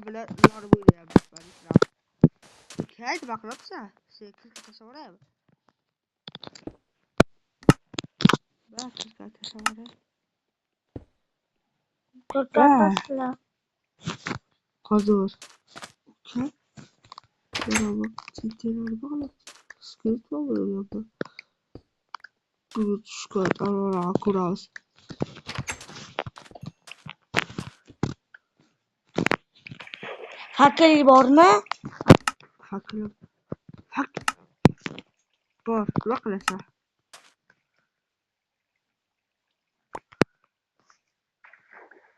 bilan ularni o'ylayapmiz bariklar. Haydi baqiribsa, sen kirka tashaveraymi? Bak kirka tashaveray. Kirka tashla. Hozir. Okey. Beraber çiftleri bağlı. Skate bağlı. Good Scott, allora kuras. Hakeli bormi? Haklı. Hak. Bor, loqlasa.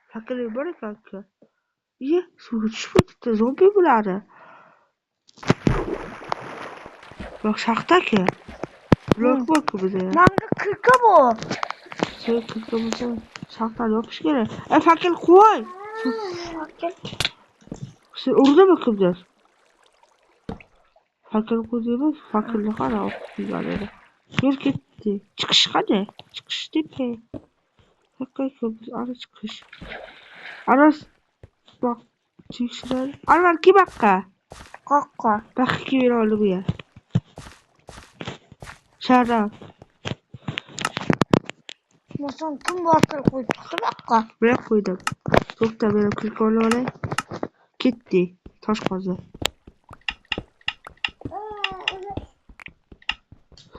Haklı bor kanka. Ye, suv tushibdi, zombi bo'ladi. Yo'q, shaxtaki. Blok bor-ku bizda. Manga kirka bor. Sen kirka bo'lsa, shaxtani yopish kerak. Fakir qo'y. Sen urdimi kimdir? Fakir qo'ydimi? Fakirni qara o'qiygan edi. Yur ketdi. Chiqish qani? Chiqish tepa. Haqiqiy biz ana chiqish. Aras bak çekişler. Anvar ki bakka. Qoqqa. Bak ki bir oldu bu ya. Şarap. Musun kim bakır koydu qoqqa? Bırak koydum. Çok da benim 40 oldu oraya. Gitti. Taş kazı.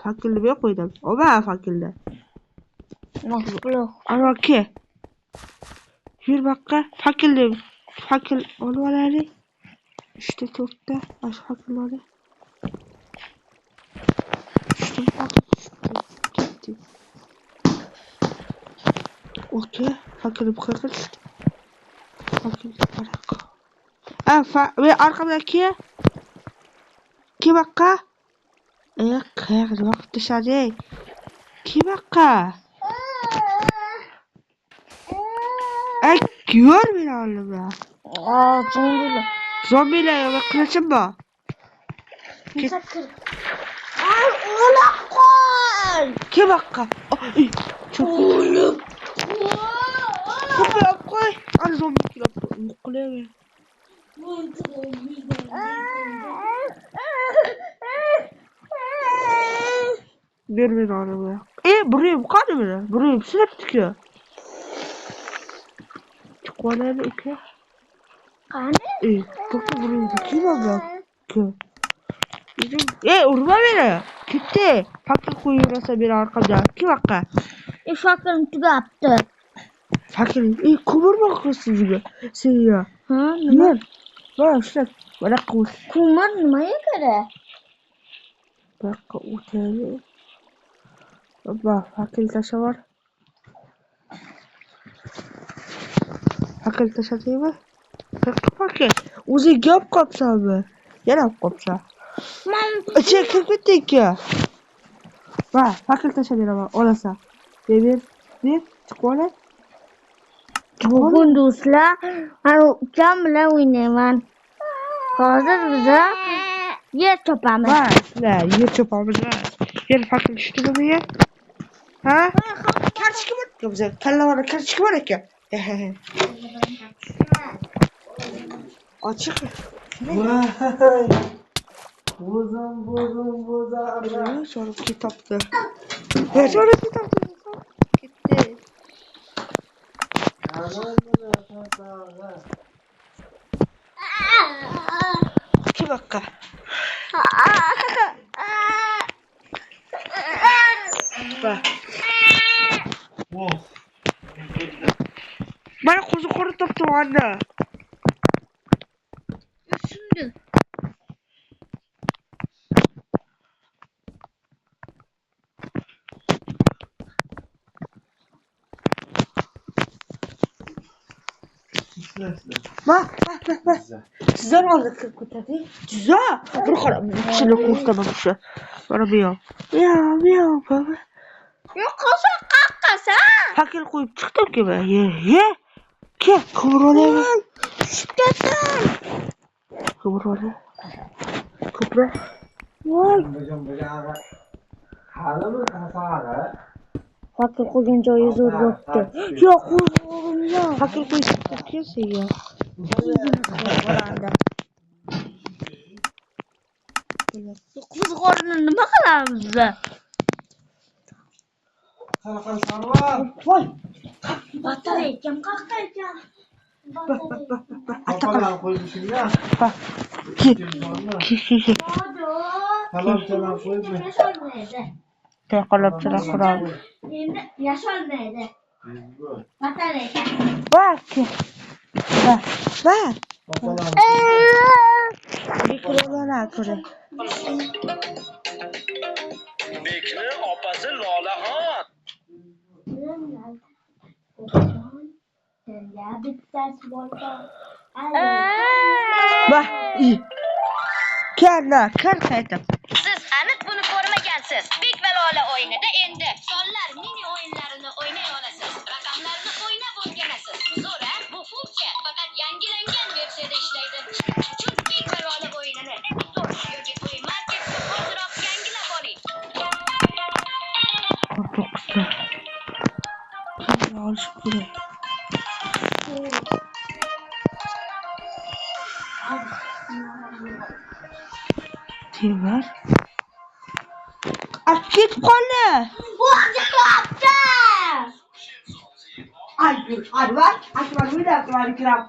Fakirli bir koydum. O ben fakirli. Nasıl? Anvar ki. Yürü bakka. Fakirli. Fakir oldu oraya. İşte topta. Aş fakirli oraya. İşte fakir. Gitti. Okey. Fakirli bu kadar. Fakirli bırak. Ve arkamdaki. Ki bakka. Kayakda vakit dışarı. Ki bakka. Gör beni oğlum ya. Zombiler. Zombiler ya bak kılıçım bu. Ola koy. Ki bakka. Çok oğlum. Kapıya koy. Hadi zombi yapıyor. Kuleye ver. Ver beni oğlum ya. Buraya bu kadar mı? Buraya bir sürü çıkıyor. Çıkmalarını iki. Anne? Bakın buraya kim olacak? Urma beni. Gitti. Fakir kuyruğuna bir arkada. Kim hakka? Fakir'in tüge yaptı. Fakir. Kumur bakıyorsun gibi. Seni ya. Ha? Yer. Bana şuna. Bana kuş. Kumar neye göre? Bak oteli. Baba fakir taşı var. Fakir taşı değil mi? Fakir. Uzi göp kapsa mı? Yana kapsa. Çekip gittik ya. Bak fakir taşı değil ama. Olasa. Bir. Çıkmalı. Bugun do'stlar, ukam bilan o'ynayman. Hozir biza yer topamiz. Yer topamiz. Yer fakir düştü mü ya? Ha? Karışık var bize. Kalla var, karışık var ki. Açık. Vay. Bozan. Sonra kitaptı. Sonra kitaptı. Gitti. Kim hakka? Bak. Bana kuzu koru taptı anne. Şimdi. Bak. Sizden aldık kutayı. Güzel. Dur karam. Şimdi kurtlamam şu. Bana miyav baba. Yok olsa kalkasa. Fakir koyup çıktım ki ben. Ye. Ki kıvır oraya. Şiddetten. Kıvır oraya. Kıvır. Fakir koyun joyi zo'r bo'pti. Yo'q, o'zim ya. Fakir koyup çıktım ki ya. Qo'zg'orni nima qilamiz biz? Qanaqa sanlar? Voy. Batareykam qayerda ekan? Kapalan qo'yishingda. Bak. Talabchalar qo'ydi. Yasholmaydi. Taqalabchilar qurol. Endi yasholmaydi. Batareyka. Bak. Bak. Bak. Kapalan. Mikrofona ko'ra. Bekni opasi Lolaxon. Senga bittasi bo'lgan. Bak. Keldi, kir qaytib. Siz aniq buni ko'rmagansiz. Bek va Lola o'yinida endi sonlar mini o'yinlarini o'ynay olasiz. Raqamlarni o'ynab o'rganasiz. Zo'ra, bu funksiya faqat yangilangan versiyada ishlaydi. Shuning uchun Bek va Lola o'yinini App Store yoki Play Marketda hoziroq yangilab oling. To'qqizta. Olish kerak. Temir. Akit qoldi. Bo'g'di. Ay, bak. Akbar uyda kirab.